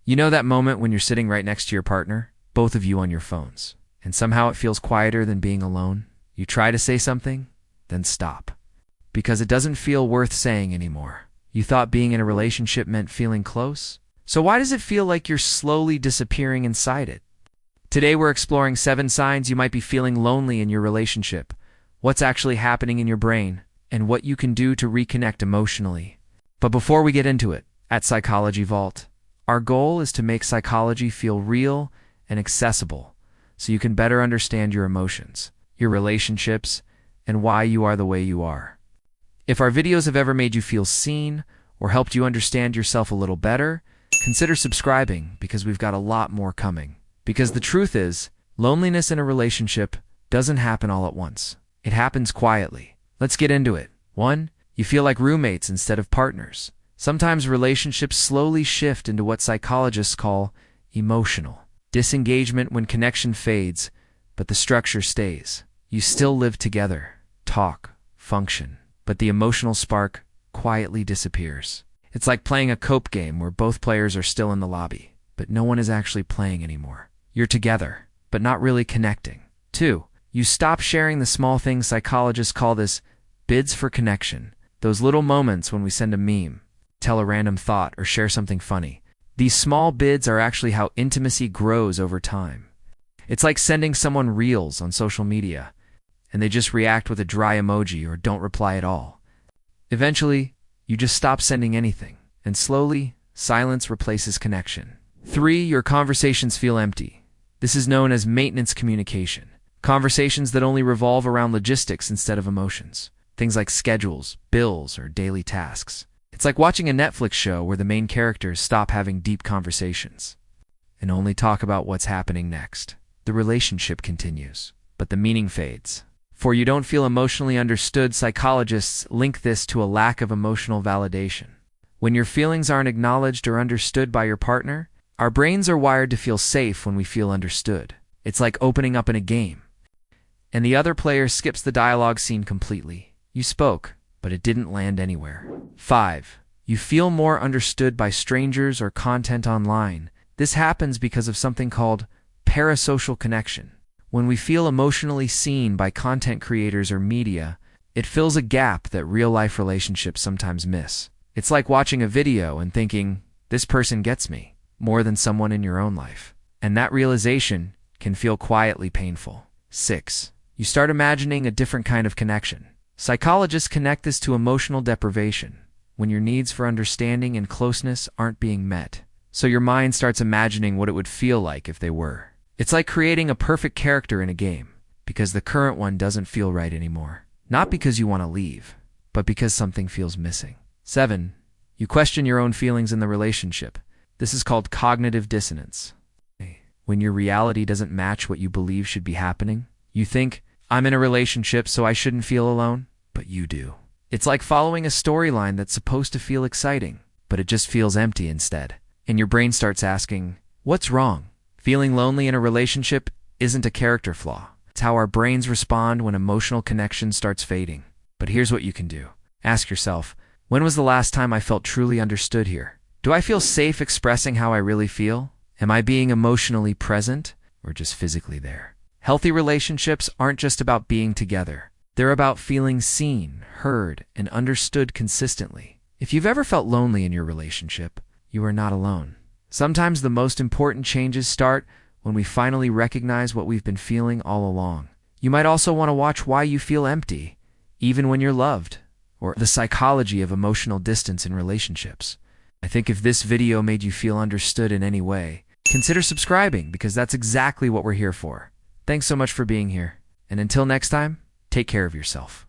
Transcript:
You know that moment when you're sitting right next to your partner, both of you on your phones, and somehow it feels quieter than being alone? You try to say something, then stop. Because it doesn't feel worth saying anymore. You thought being in a relationship meant feeling close? So why does it feel like you're slowly disappearing inside it? Today we're exploring 7 signs you might be feeling lonely in your relationship, what's actually happening in your brain, and what you can do to reconnect emotionally. But before we get into it, at Psychology Vault, our goal is to make psychology feel real and accessible so you can better understand your emotions, your relationships, and why you are the way you are. If our videos have ever made you feel seen or helped you understand yourself a little better, consider subscribing because we've got a lot more coming. Because the truth is, loneliness in a relationship doesn't happen all at once. It happens quietly. Let's get into it. 1. You feel like roommates instead of partners. Sometimes relationships slowly shift into what psychologists call emotional disengagement when connection fades, but the structure stays. You still live together, talk, function, but the emotional spark quietly disappears. It's like playing a cope game where both players are still in the lobby, but no one is actually playing anymore. You're together, but not really connecting. 2. You stop sharing the small things psychologists call this bids for connection. Those little moments when we send a meme, tell a random thought, or share something funny. These small bids are actually how intimacy grows over time. It's like sending someone reels on social media, and they just react with a dry emoji or don't reply at all. Eventually, you just stop sending anything, and slowly, silence replaces connection. 3. Your conversations feel empty. This is known as maintenance communication. Conversations that only revolve around logistics instead of emotions. Things like schedules, bills, or daily tasks. It's like watching a Netflix show where the main characters stop having deep conversations and only talk about what's happening next. The relationship continues, but the meaning fades. For you don't feel emotionally understood, psychologists link this to a lack of emotional validation. When your feelings aren't acknowledged or understood by your partner, our brains are wired to feel safe when we feel understood. It's like opening up in a game, and the other player skips the dialogue scene completely. You spoke, but it didn't land anywhere. 5. You feel more understood by strangers or content online. This happens because of something called parasocial connection. When we feel emotionally seen by content creators or media, it fills a gap that real-life relationships sometimes miss. It's like watching a video and thinking, this person gets me, more than someone in your own life. And that realization can feel quietly painful. 6. You start imagining a different kind of connection. Psychologists connect this to emotional deprivation, when your needs for understanding and closeness aren't being met. So your mind starts imagining what it would feel like if they were. It's like creating a perfect character in a game, because the current one doesn't feel right anymore. Not because you want to leave, but because something feels missing. 7. You question your own feelings in the relationship. This is called cognitive dissonance. When your reality doesn't match what you believe should be happening, you think, I'm in a relationship, so I shouldn't feel alone, but you do. It's like following a storyline that's supposed to feel exciting, but it just feels empty instead. And your brain starts asking, what's wrong? Feeling lonely in a relationship isn't a character flaw. It's how our brains respond when emotional connection starts fading. But here's what you can do. Ask yourself, when was the last time I felt truly understood here? Do I feel safe expressing how I really feel? Am I being emotionally present or just physically there? Healthy relationships aren't just about being together. They're about feeling seen, heard, and understood consistently. If you've ever felt lonely in your relationship, you are not alone. Sometimes the most important changes start when we finally recognize what we've been feeling all along. You might also want to watch Why You Feel Empty, Even When You're Loved, or The Psychology of Emotional Distance in Relationships. I think if this video made you feel understood in any way, consider subscribing because that's exactly what we're here for. Thanks so much for being here, and until next time, take care of yourself.